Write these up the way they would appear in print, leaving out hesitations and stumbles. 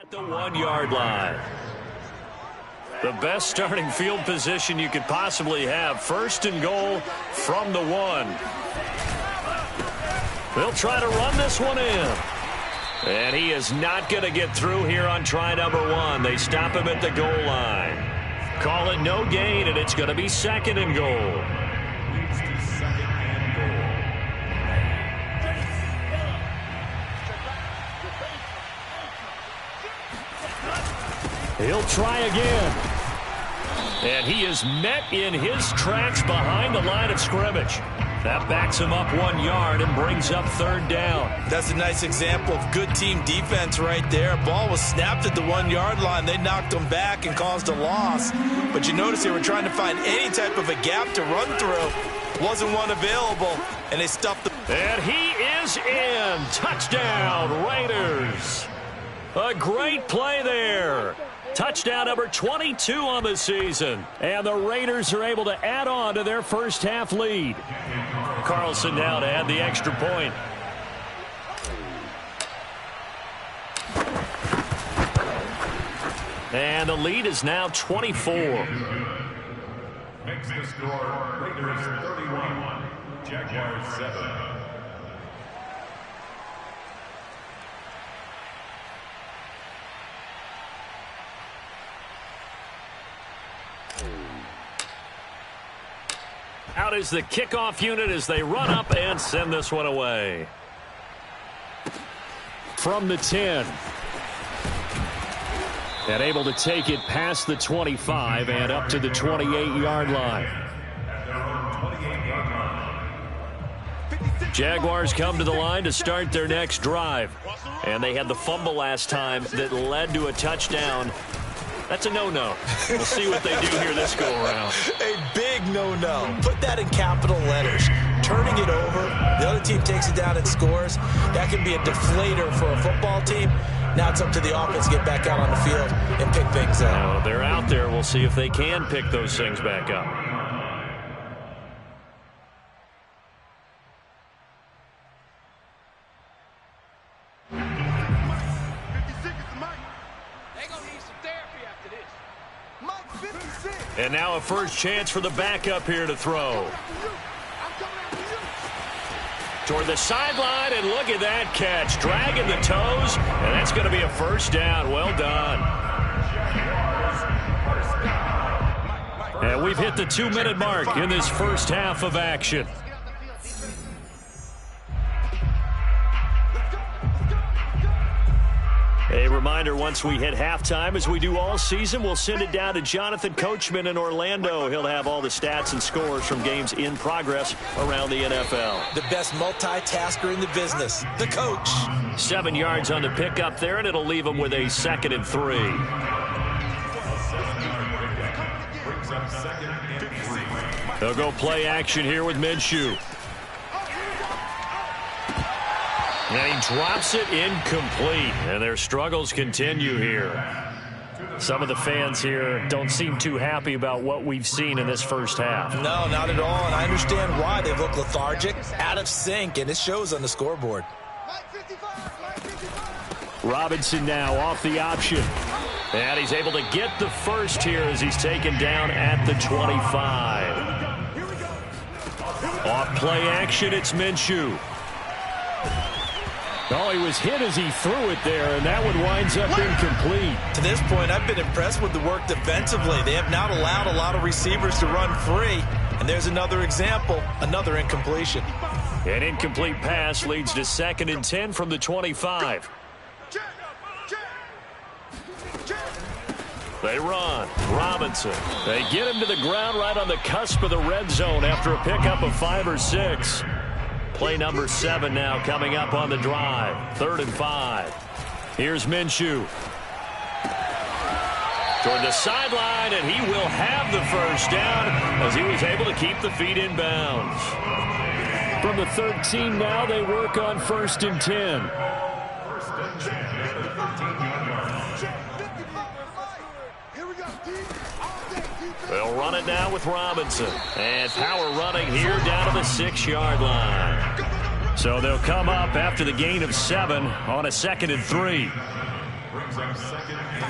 At the 1-yard line. The best starting field position you could possibly have. First and goal from the 1. They'll try to run this one in. And he is not going to get through here on try number 1. They stop him at the goal line. Call it no gain, and it's going to be second and goal. He'll try again. And he is met in his tracks behind the line of scrimmage. That backs him up 1 yard and brings up third down. That's a nice example of good team defense right there. Ball was snapped at the 1-yard line. They knocked him back and caused a loss. But you notice they were trying to find any type of a gap to run through. Wasn't one available, and they stuffed the... And he is in. Touchdown, Raiders. A great play there. Touchdown number 22 on the season. And the Raiders are able to add on to their first half lead. Carlson now to add the extra point. And the lead is now 24. Makes the score Raiders 31, Jaguars 7. Out is the kickoff unit as they run up and send this one away. From the 10. And able to take it past the 25 and up to the 28-yard line. Jaguars come to the line to start their next drive. And they had the fumble last time that led to a touchdown. That's a no-no. We'll see what they do here this go-around. A big no-no. Put that in capital letters. Turning it over, the other team takes it down and scores. That can be a deflator for a football team. Now it's up to the offense to get back out on the field and pick things up. Well, they're out there. We'll see if they can pick those things back up. And now a first chance for the backup here to throw. Toward the sideline, and look at that catch. Dragging the toes, and that's going to be a first down. Well done. And we've hit the 2-minute mark in this first half of action. A reminder, once we hit halftime, as we do all season, we'll send it down to Jonathan Coachman in Orlando. He'll have all the stats and scores from games in progress around the NFL. The best multitasker in the business, the coach. 7 yards on the pickup there, and it'll leave him with a 2nd and 3. They'll go play action here with Minshew. And he drops it incomplete, and their struggles continue here. Some of the fans here don't seem too happy about what we've seen in this first half. No, not at all, and I understand why. They look lethargic, out of sync, and it shows on the scoreboard. Robinson now off the option. And he's able to get the first here as he's taken down at the 25. Off play action, it's Minshew. Oh, he was hit as he threw it there, and that one winds up incomplete. To this point, I've been impressed with the work defensively. They have not allowed a lot of receivers to run free. And there's another example, another incompletion. An incomplete pass leads to 2nd and 10 from the 25. They run. Robinson. They get him to the ground right on the cusp of the red zone after a pickup of 5 or 6. Play number 7 now coming up on the drive. 3rd and 5. Here's Minshew. Toward the sideline, and he will have the first down as he was able to keep the feet in bounds. From the 13 now, they work on 1st and 10. They'll run it now with Robinson. And power running here down to the 6-yard line. So they'll come up after the gain of 7 on a 2nd and 3. Brings up second and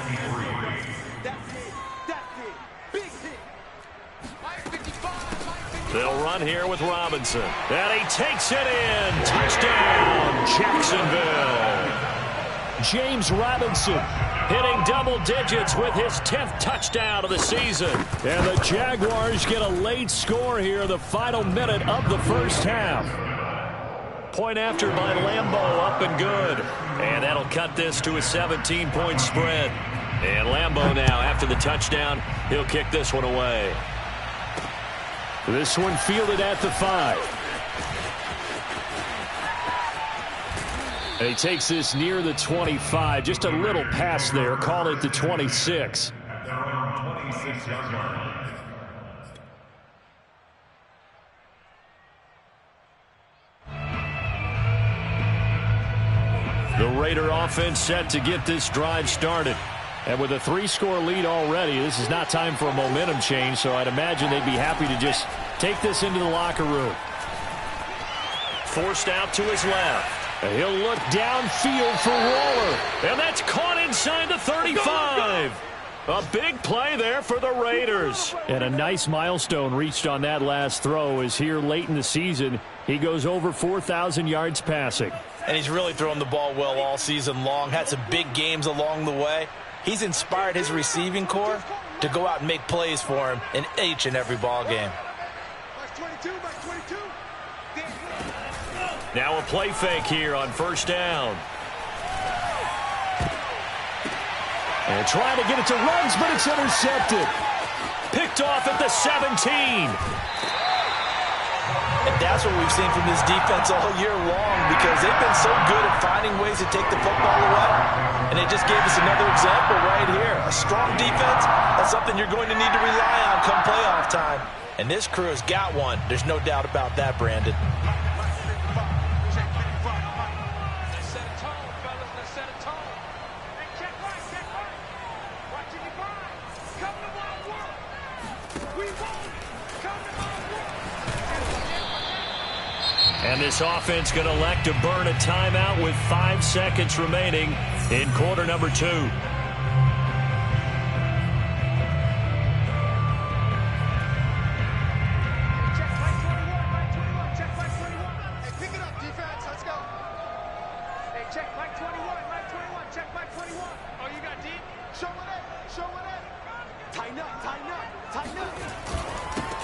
3. They'll run here with Robinson. And he takes it in. Touchdown, Jacksonville. James Robinson hitting double digits with his 10th touchdown of the season. And the Jaguars get a late score here in the final minute of the first half. Point after by Lambeau, up and good. And that'll cut this to a 17-point spread. And Lambeau now, after the touchdown, he'll kick this one away. This one fielded at the 5. And he takes this near the 25. Just a little pass there. Call it the 26. Down 26-yard line. The Raider offense set to get this drive started. And with a 3-score lead already, this is not time for a momentum change, so I'd imagine they'd be happy to just take this into the locker room. Forced out to his left. And he'll look downfield for Waller. And that's caught inside the 35. A big play there for the Raiders. And a nice milestone reached on that last throw as here late in the season, he goes over 4,000 yards passing. And he's really thrown the ball well all season long. Had some big games along the way. He's inspired his receiving corps to go out and make plays for him in each and every ball game. Now a play fake here on first down. And trying to get it to Ruggs, but it's intercepted. Picked off at the 17. And that's what we've seen from this defense all year long, because they've been so good at finding ways to take the football away. And they just gave us another example right here. A strong defense, that's something you're going to need to rely on come playoff time. And this crew has got one. There's no doubt about that, Brandon. And this offense going to elect to burn a timeout with 5 seconds remaining in quarter number 2.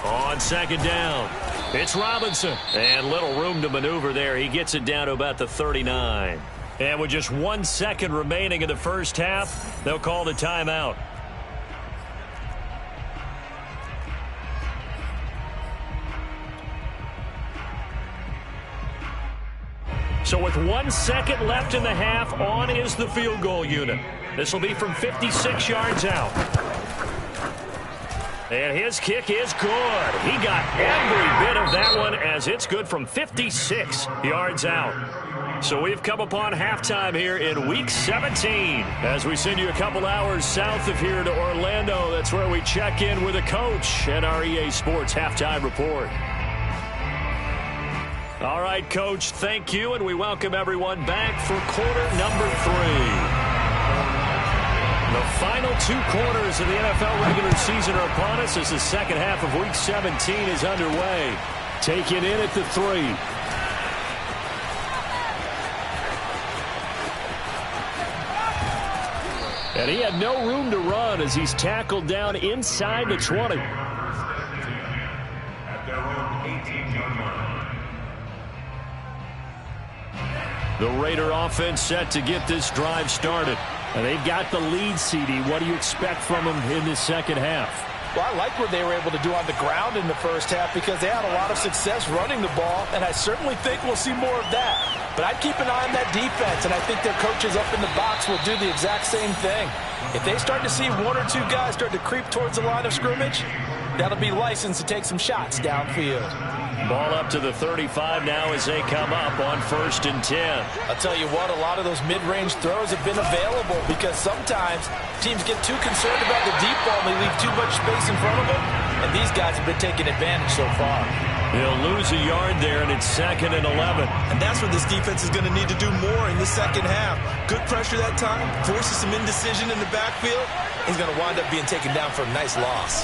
On second down, it's Robinson. And little room to maneuver there. He gets it down to about the 39. And with just 1 second remaining in the first half, they'll call the timeout. So with 1 second left in the half, on is the field goal unit. This will be from 56 yards out. And his kick is good. He got every bit of that one as it's good from 56 yards out. So we've come upon halftime here in Week 17 as we send you a couple hours south of here to Orlando. That's where we check in with a coach and our EA Sports Halftime Report. All right, Coach, thank you, and we welcome everyone back for quarter number 3. The final 2 quarters of the NFL regular season are upon us as the second half of Week 17 is underway. Take it in at the 3. And he had no room to run as he's tackled down inside the 20. At their own 18-yard line. The Raider offense set to get this drive started. And they've got the lead, CD. What do you expect from them in this second half? Well, I like what they were able to do on the ground in the first half because they had a lot of success running the ball, and I certainly think we'll see more of that. But I'd keep an eye on that defense, and I think their coaches up in the box will do the exact same thing. If they start to see 1 or 2 guys start to creep towards the line of scrimmage, that'll be licensed to take some shots downfield. Ball up to the 35 now as they come up on 1st and 10. I'll tell you what, a lot of those mid-range throws have been available because sometimes teams get too concerned about the deep ball and they leave too much space in front of them, and these guys have been taking advantage so far. He'll lose a yard there, and it's 2nd and 11. And that's what this defense is going to need to do more in the second half. Good pressure that time, forces some indecision in the backfield. He's going to wind up being taken down for a nice loss.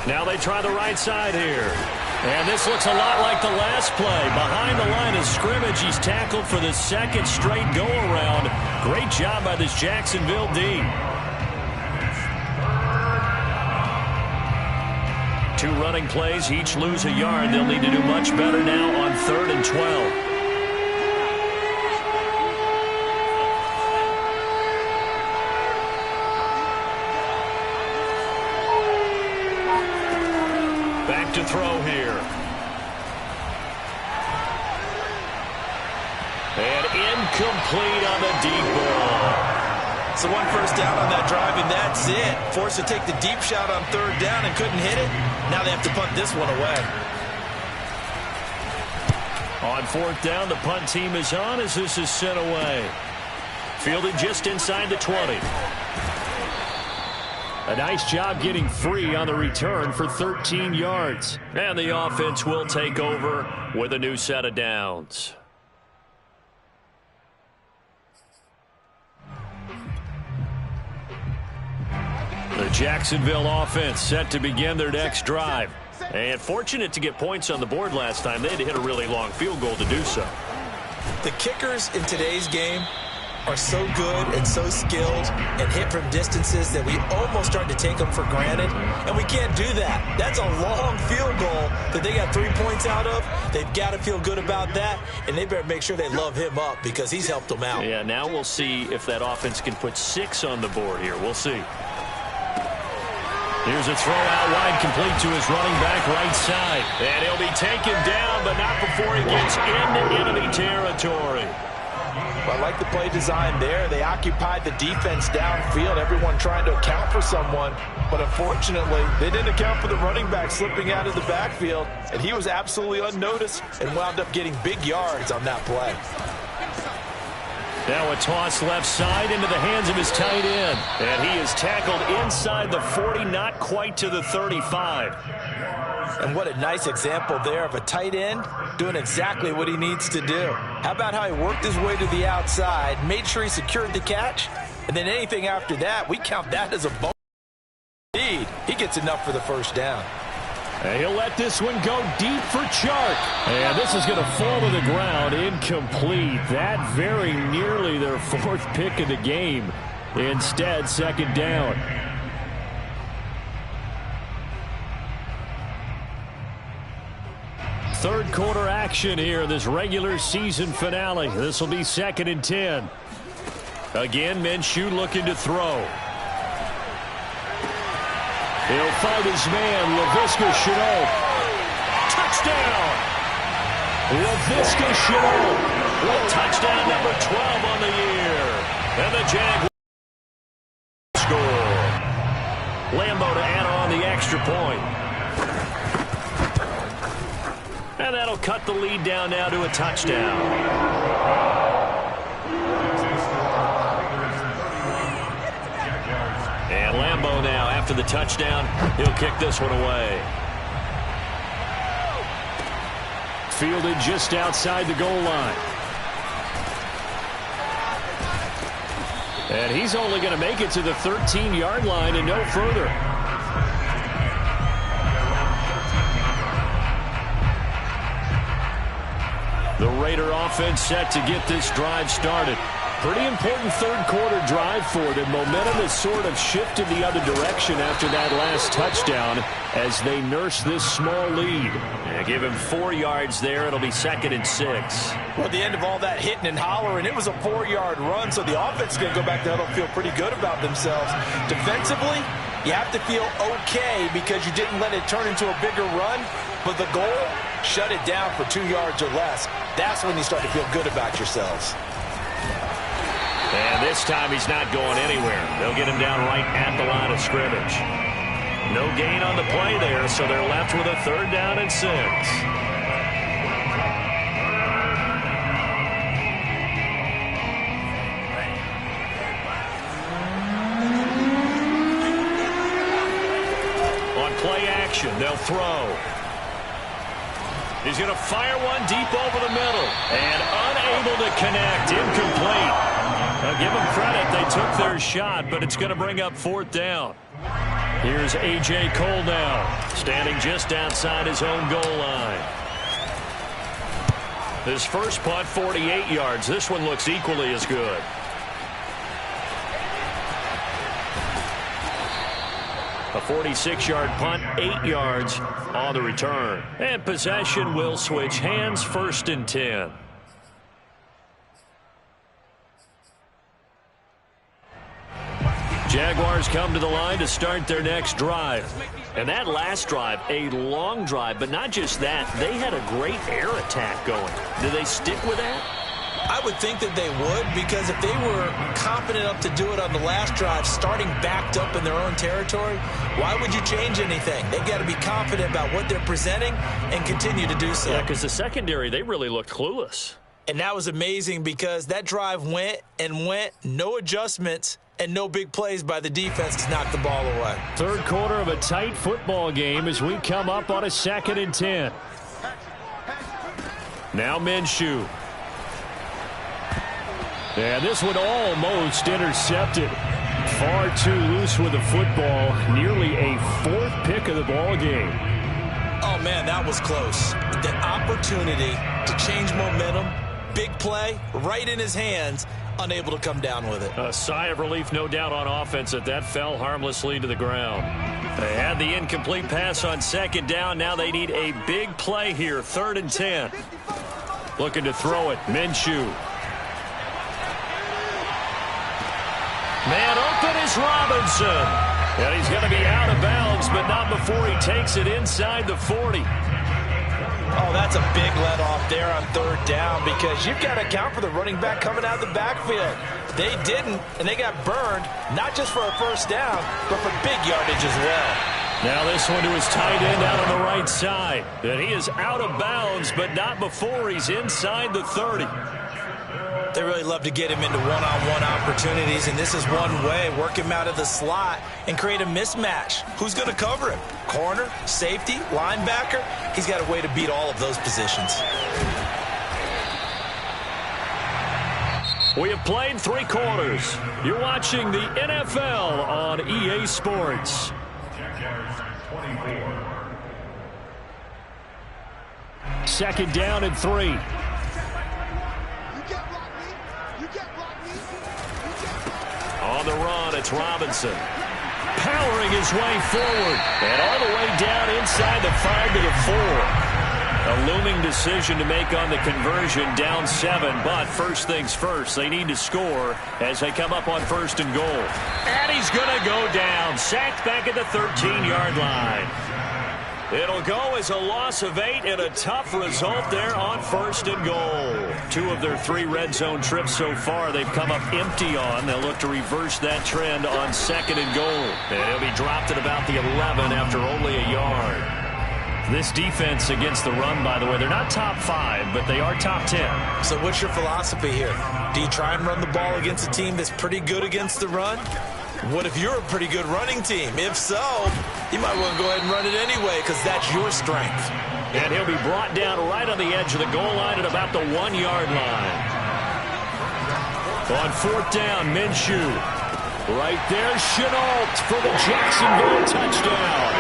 Now they try the right side here. And this looks a lot like the last play. Behind the line of scrimmage, he's tackled for the 2nd straight go-around. Great job by this Jacksonville D. 2 running plays, each lose a yard. They'll need to do much better now on 3rd and 12. Back to throw here. And incomplete on the deep ball. So 1 first down on that drive, and that's it. Forced to take the deep shot on 3rd down and couldn't hit it. Now they have to punt this one away. On 4th down, the punt team is on as this is sent away. Fielded just inside the 20. A nice job getting free on the return for 13 yards. And the offense will take over with a new set of downs. The Jacksonville offense set to begin their next drive. And fortunate to get points on the board last time. They had to hit a really long field goal to do so. The kickers in today's game are so good and so skilled and hit from distances that we almost start to take them for granted. And we can't do that. That's a long field goal that they got 3 points out of. They've got to feel good about that. And they better make sure they love him up because he's helped them out. Yeah, now we'll see if that offense can put 6 on the board here. We'll see. Here's a throw out wide, complete to his running back right side. And he'll be taken down, but not before he gets into enemy territory. Well, I like the play design there. They occupied the defense downfield, everyone trying to account for someone. But unfortunately, they didn't account for the running back slipping out of the backfield. And he was absolutely unnoticed and wound up getting big yards on that play. Now a toss left side into the hands of his tight end. And he is tackled inside the 40, not quite to the 35. And what a nice example there of a tight end doing exactly what he needs to do. How about how he worked his way to the outside, made sure he secured the catch, and then anything after that, we count that as a bonus. Indeed, he gets enough for the first down. And he'll let this one go deep for Chark. And this is going to fall to the ground, incomplete. That very nearly their 4th pick of the game. Instead, 2nd down. Third quarter action here, this regular season finale. This will be 2nd and 10. Again, Minshew looking to throw. He'll find his man, Laviska Shenault. Touchdown! Laviska Shenault with touchdown number 12 on the year. And the Jaguars score. Lambeau to add on the extra point. And that'll cut the lead down now to a touchdown. And Lambeau now, after the touchdown, he'll kick this one away. Fielded just outside the goal line. And he's only going to make it to the 13-yard line and no further. The Raider offense set to get this drive started. Pretty important third quarter drive for them. Momentum has sort of shifted the other direction after that last touchdown as they nurse this small lead. And give him 4 yards there. It'll be 2nd and 6. Well, at the end of all that hitting and hollering, it was a 4-yard run, so the offense is going to go back to huddle and feel pretty good about themselves. Defensively, you have to feel okay because you didn't let it turn into a bigger run, but the goal, shut it down for 2 yards or less. That's when you start to feel good about yourselves. And this time he's not going anywhere. They'll get him down right at the line of scrimmage. No gain on the play there, so they're left with a 3rd down and 6. On play action, they'll throw. He's going to fire one deep over the middle. And unable to connect. Incomplete. Now give them credit. They took their shot, but it's going to bring up 4th down. Here's A.J. Cole now, standing just outside his own goal line. His first punt, 48 yards. This one looks equally as good. A 46-yard punt, 8 yards on the return. And possession will switch hands, 1st and 10. Jaguars come to the line to start their next drive. And that last drive, a long drive, but not just that. They had a great air attack going. Do they stick with that? I would think that they would, because if they were confident enough to do it on the last drive, starting backed up in their own territory, why would you change anything? They've got to be confident about what they're presenting and continue to do so. Yeah, because the secondary, they really looked clueless. And that was amazing because that drive went and went, no adjustments, and no big plays by the defense to knock the ball away. Third quarter of a tight football game as we come up on a 2nd and 10. Now Minshew. And this one almost intercepted. Far too loose with the football. Nearly a 4th pick of the ball game. Oh, man, that was close. The opportunity to change momentum, big play, right in his hands, unable to come down with it. A sigh of relief, no doubt, on offense that fell harmlessly to the ground. They had the incomplete pass on 2nd down. Now they need a big play here, 3rd and 10. Looking to throw it, Minshew. Man open is Robinson. And he's going to be out of bounds, but not before he takes it inside the 40. Oh, that's a big let off there on 3rd down, because you've got to account for the running back coming out of the backfield. They didn't, and they got burned, not just for a 1st down, but for big yardage as well. Now this one to his tight end out on the right side. And he is out of bounds, but not before he's inside the 30. They really love to get him into one-on-one opportunities, and this is one way. Work him out of the slot and create a mismatch. Who's going to cover him? Corner, safety, linebacker? He's got a way to beat all of those positions. We have played 3 quarters. You're watching the NFL on EA Sports. Second down and 3. On the run, it's Robinson. Powering his way forward. And all the way down inside the 5 to the 4. A looming decision to make on the conversion, down 7. But first things first, they need to score as they come up on 1st and goal. And he's going to go down. Sacked back at the 13-yard line. It'll go as a loss of 8 and a tough result there on 1st and goal. 2 of their 3 red zone trips so far they've come up empty on. They'll look to reverse that trend on 2nd and goal. And he'll be dropped at about the 11 after only a yard. This defense against the run, by the way, they're not top 5, but they are top 10. So what's your philosophy here? Do you try and run the ball against a team that's pretty good against the run? What if you're a pretty good running team? If so, you might want to go ahead and run it anyway, because that's your strength. And he'll be brought down right on the edge of the goal line at about the 1-yard line. On 4th down, Minshew. Right there, Shenault for the Jacksonville touchdown.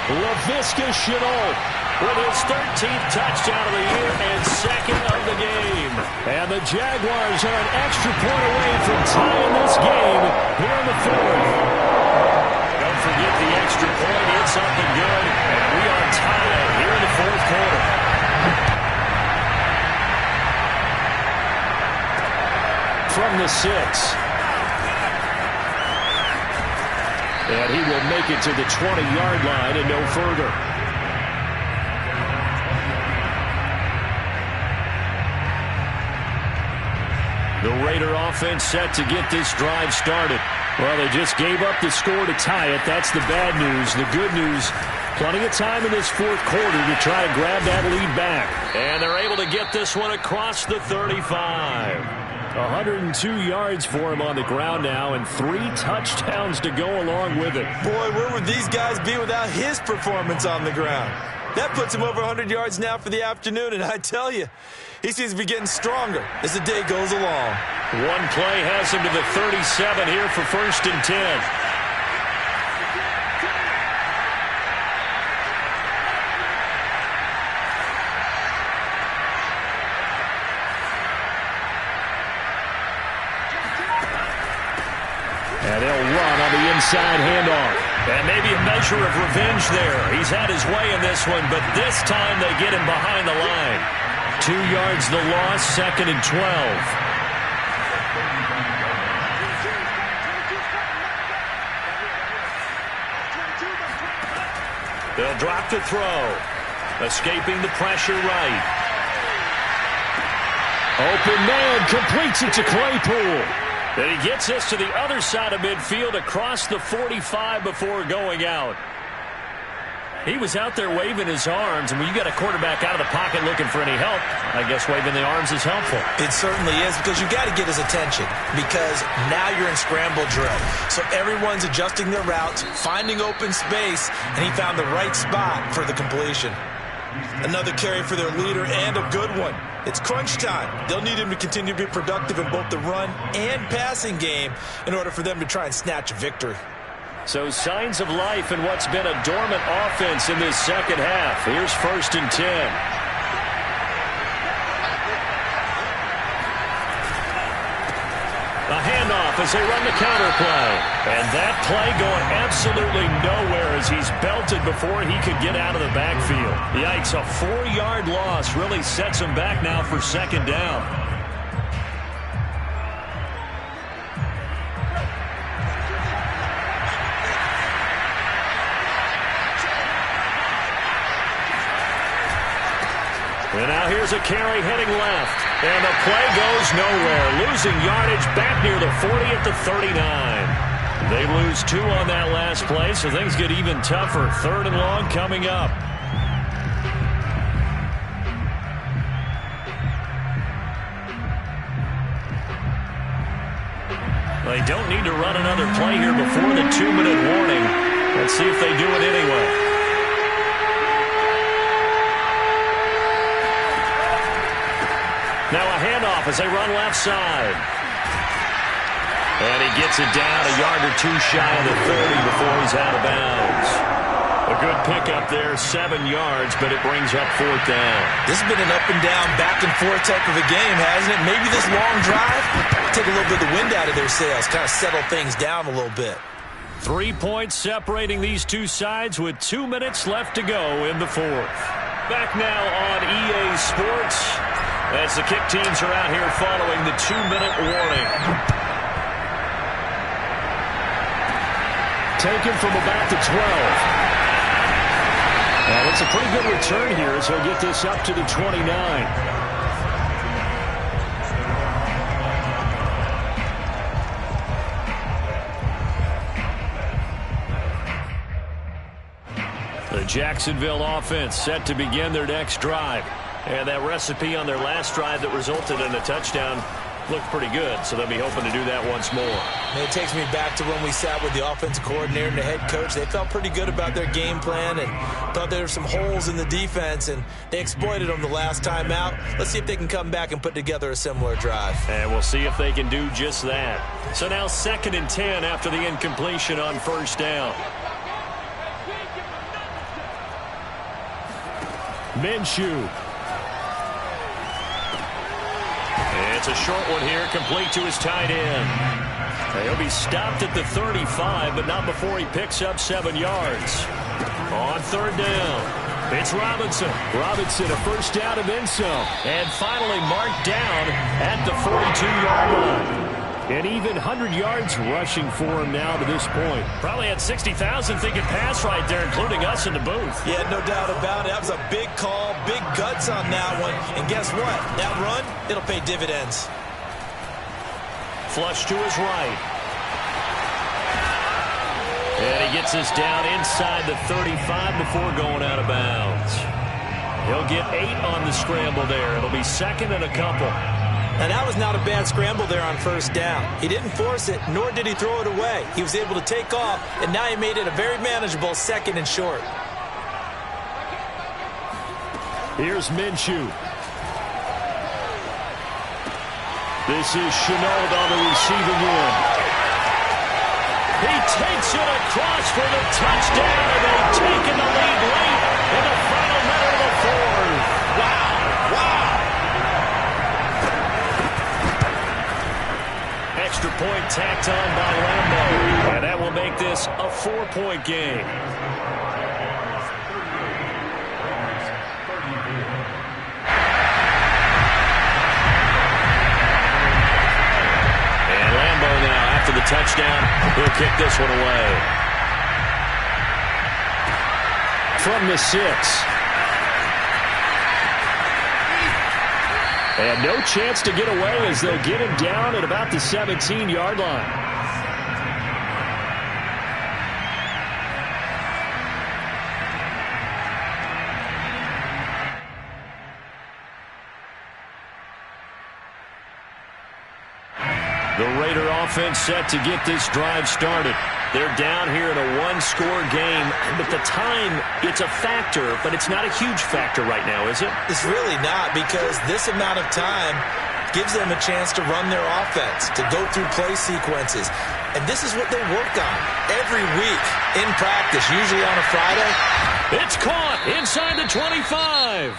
Laviska Shenault with his 13th touchdown of the year and 2nd of the game. And the Jaguars are an extra point away from tying this game here in the 4th. Don't forget the extra point. It's up and good. And we are tied here in the 4th quarter. From the 6. And he will make it to the 20-yard line and no further. The Raider offense set to get this drive started. Well, they just gave up the score to tie it. That's the bad news. The good news, plenty of time in this 4th quarter to try to grab that lead back. And they're able to get this one across the 35. 102 yards for him on the ground now and 3 touchdowns to go along with it. Boy, where would these guys be without his performance on the ground? That puts him over 100 yards now for the afternoon, and I tell you, he seems to be getting stronger as the day goes along. One play has him to the 37 here for 1st and 10. And they'll run on the inside handoff. And maybe a measure of revenge there. He's had his way in this one, but this time they get him behind the line. 2 yards the loss, 2nd and 12. They'll drop to throw. Escaping the pressure right. Open man, completes it to Claypool. And he gets us to the other side of midfield across the 45 before going out. He was out there waving his arms, and when you got a quarterback out of the pocket looking for any help, I guess waving the arms is helpful. It certainly is, because you got to get his attention, because now you're in scramble drill. So everyone's adjusting their routes, finding open space, and he found the right spot for the completion. Another carry for their leader, and a good one. It's crunch time. They'll need him to continue to be productive in both the run and passing game in order for them to try and snatch a victory. So signs of life in what's been a dormant offense in this second half. Here's 1st and 10. A handoff as they run the counter play. And that play going absolutely nowhere as he's belted before he could get out of the backfield. Yikes, a 4-yard loss really sets him back now for 2nd down. And now here's a carry heading left. And the play goes nowhere. Losing yardage back near the 40 at the 39. They lose 2 on that last play, so things get even tougher. 3rd and long coming up. They don't need to run another play here before the 2-minute warning. Let's see if they do it anyway. Now a handoff as they run left side. And he gets it down a yard or 2 shy of the 30 before he's out of bounds. A good pickup there, 7 yards, but it brings up 4th down. This has been an up and down, back and forth type of a game, hasn't it? Maybe this long drive take a little bit of the wind out of their sails, kind of settle things down a little bit. 3 points separating these two sides with 2 minutes left to go in the 4th. Back now on EA Sports, as the kick teams are out here following the 2-minute warning. Taken from about the 12. And it's a pretty good return here as he'll get this up to the 29. The Jacksonville offense set to begin their next drive. And that recipe on their last drive that resulted in a touchdown looked pretty good, so they'll be hoping to do that once more. And it takes me back to when we sat with the offensive coordinator and the head coach. They felt pretty good about their game plan and thought there were some holes in the defense, and they exploited them the last time out. Let's see if they can come back and put together a similar drive. And we'll see if they can do just that. So now 2nd and 10 after the incompletion on 1st down. Minshew. It's a short one here, complete to his tight end. He'll be stopped at the 35, but not before he picks up 7 yards. On 3rd down, it's Robinson. Robinson, a 1st down and then some. And finally marked down at the 42-yard line. And even 100 yards rushing for him now to this point. Probably had 60,000 thinking pass right there, including us in the booth. Yeah, no doubt about it. That was a big call, big guts on that one. And guess what? That run, it'll pay dividends. Flush to his right. And he gets us down inside the 35 before going out of bounds. He'll get 8 on the scramble there. It'll be 2nd and a couple. And that was not a bad scramble there on 1st down. He didn't force it, nor did he throw it away. He was able to take off, and now he made it a very manageable 2nd and short. Here's Minshew. This is Shenault on the receiving end. He takes it across for the touchdown, and they've taken the lead late in the final minute of the fourth. Wow. Extra point tacked on by Lambo, and that will make this a 4-point game. And Lambo now, after the touchdown, he'll kick this one away. From the 6. And no chance to get away as they'll get him down at about the 17-yard line. The Raider offense set to get this drive started. They're down here in a one-score game, but the time, it's a factor, but it's not a huge factor right now, is it? It's really not, because this amount of time gives them a chance to run their offense, to go through play sequences. And this is what they work on every week in practice, usually on a Friday. It's caught inside the 25.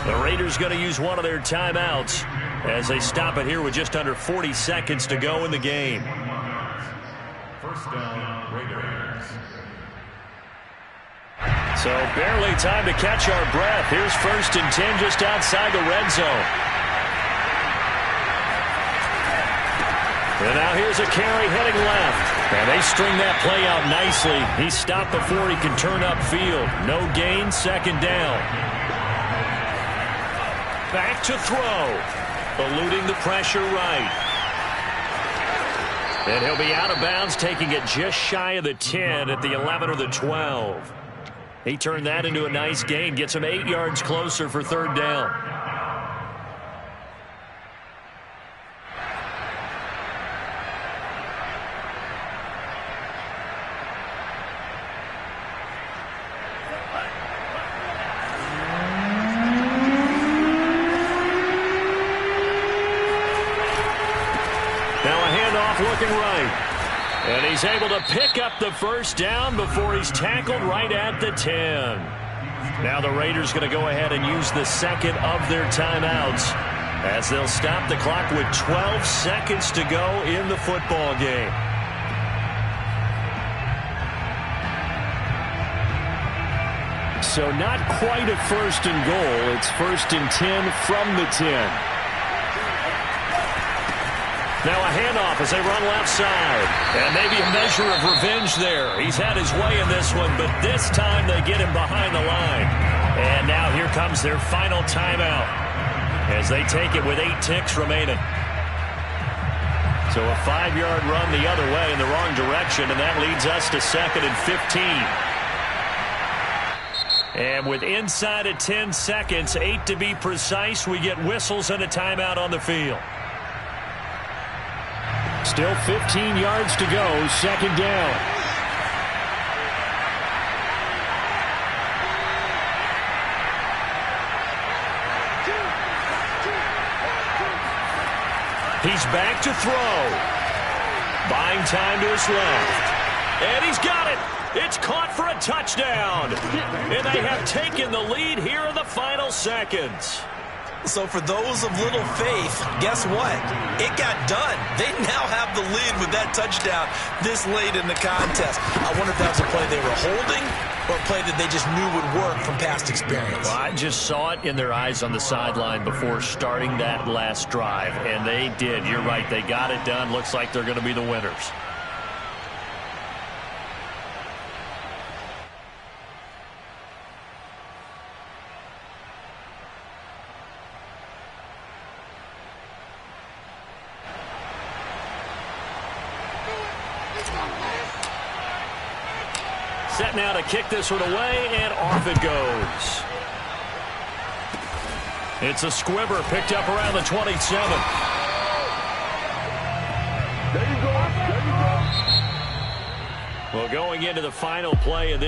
The Raiders going to use one of their timeouts as they stop it here with just under 40 seconds to go in the game. First down, Raiders. So barely time to catch our breath. Here's 1st and 10 just outside the red zone. And now here's a carry heading left. And they string that play out nicely. He's stopped before he can turn upfield. No gain, 2nd down. Back to throw. Eluding the pressure right. And he'll be out of bounds, taking it just shy of the 10 at the 11 or the 12. He turned that into a nice gain, gets him 8 yards closer for 3rd down. Looking right. And he's able to pick up the 1st down before he's tackled right at the 10. Now the Raiders going to go ahead and use the 2nd of their timeouts as they'll stop the clock with 12 seconds to go in the football game. So not quite a 1st and goal. It's 1st and 10 from the 10. Now a handoff as they run left side. And maybe a measure of revenge there. He's had his way in this one, but this time they get him behind the line. And now here comes their final timeout as they take it with 8 ticks remaining. So a 5-yard run the other way in the wrong direction, and that leads us to 2nd and 15. And with inside of 10 seconds, 8 to be precise, we get whistles and a timeout on the field. Still 15 yards to go, 2nd down. He's back to throw. Buying time to his left. And he's got it. It's caught for a touchdown. And they have taken the lead here in the final seconds. So for those of little faith, guess what? It got done. They now have the lead with that touchdown this late in the contest. I wonder if that was a play they were holding or a play that they just knew would work from past experience. Well, I just saw it in their eyes on the sideline before starting that last drive, and they did. You're right. They got it done. Looks like they're going to be the winners. Set now to kick this one away, and off it goes. It's a squibber picked up around the 27. Well, going into the final play of this